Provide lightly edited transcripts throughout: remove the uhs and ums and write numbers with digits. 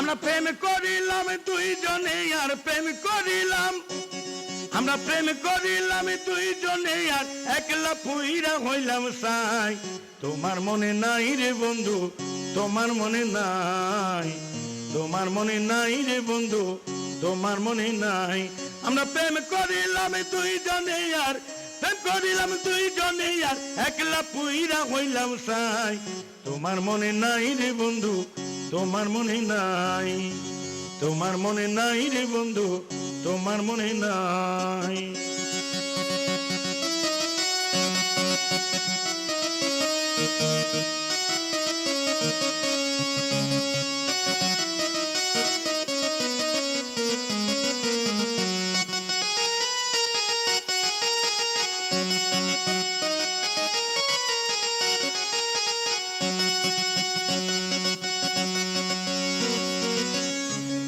আমরা প্রেম করিলাম দুইজনে আর প্রেম করিলাম, আমরা প্রেম করিলাম দুইজনে আর একলা পুইরা হইলাম সাই। তোমার মনে নাই রে বন্ধু, তোমার মনে নাই, তোমার মনে নাই রে বন্ধু, তোমার মনে নাই। আমরা প্রেম করিলাম দুইজনে আর প্রেম করিলাম দুইজনে আর একলা পুইরা হইলাম সাই। তোমার মনে নাই রে বন্ধু, তোমার মনে নাই, তোমার মনে নাই রে বন্ধু, তোমার মনে নাই।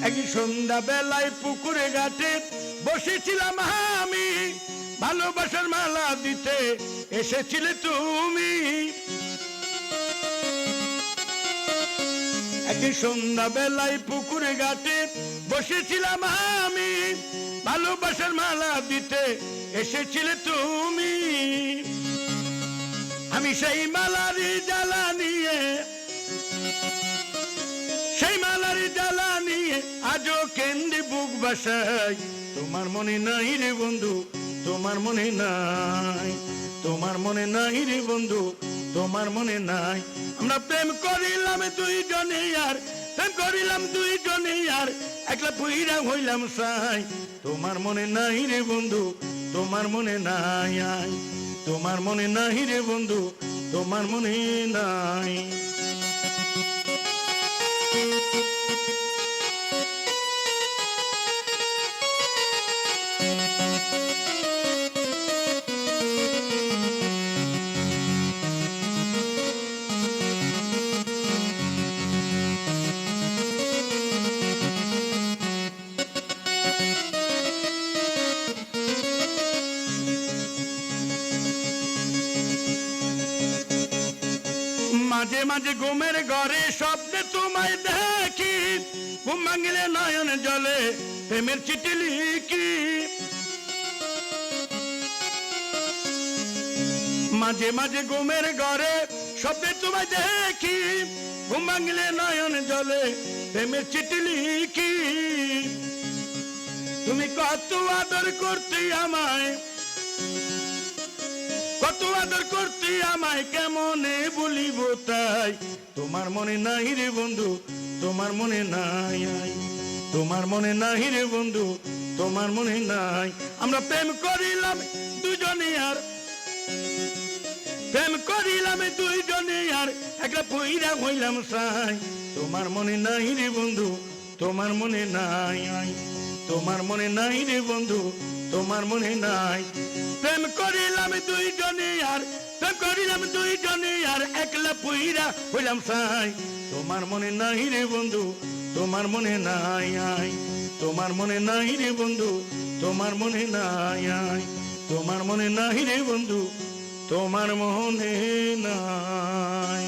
এক সন্ধ্যা বেলায় পুকুরে ঘাটে বসেছিলাম আমি, ভালোবাসার মালা দিতে এসেছিলে তুমি। এক সন্ধ্যা বেলায় পুকুরে ঘাটে বসেছিলাম আমি, ভালোবাসার মালা দিতে এসেছিলে তুমি। আমি সেই মালারি জ্বালা নিয়ে, সেই মালারি জ্বালা নিয়ে আজও কেন্দ্রে বুক বাসাই। তোমার মনে নাই রে বন্ধু, তোমার মনে নাই, তোমার মনে নাই রে বন্ধু, তোমার মনে নাই। আমরা প্রেম করিলাম দুইজনে আর প্রেম করিলাম দুইজনে আর একলা পুইরা হইলাম সাই। তোমার মনে নাই রে বন্ধু, তোমার মনে নাই, তোমার মনে নাই রে বন্ধু, তোমার মনে নাই। মাঝে মাঝে ঘুমের ঘরে স্বপ্নে তোমায় দেখি, ঘুম ভাঙিলে নয়ন জলে প্রেমের চিঠি লিখি। মাঝে মাঝে ঘুমের ঘরে স্বপ্নে তোমায় দেখি, ঘুম ভাঙিলে নয়ন জলে প্রেমের চিঠি লিখি। তুমি কত আদর করতে আমায়, কত আদর করতে আমায়, কেমনে বলিব তাই। তোমার মনে নাই রে বন্ধু, তোমার মনে নাই, তোমার মনে নাই রে বন্ধু, তোমার মনে নাই। আমরা প্রেম করিলাম দুজনে আর প্রেম করিলাম দুইজনে আর একলা পুইরা হইলাম সাই। তোমার মনে নাই রে বন্ধু, তোমার মনে নাই, তোমার মনে নাই রে বন্ধু, তোমার মনে নাই। প্রেম করিলাম দুইজনে আর প্রেম করিলাম দুইজনে আর একলা পুইরা হইলাম সাই। তোমার মনে নাই রে বন্ধু, তোমার মনে নাই, তোমার মনে নাই রে বন্ধু, তোমার মনে নাই, তোমার মনে নাই রে বন্ধু, তোমার মনে নাই।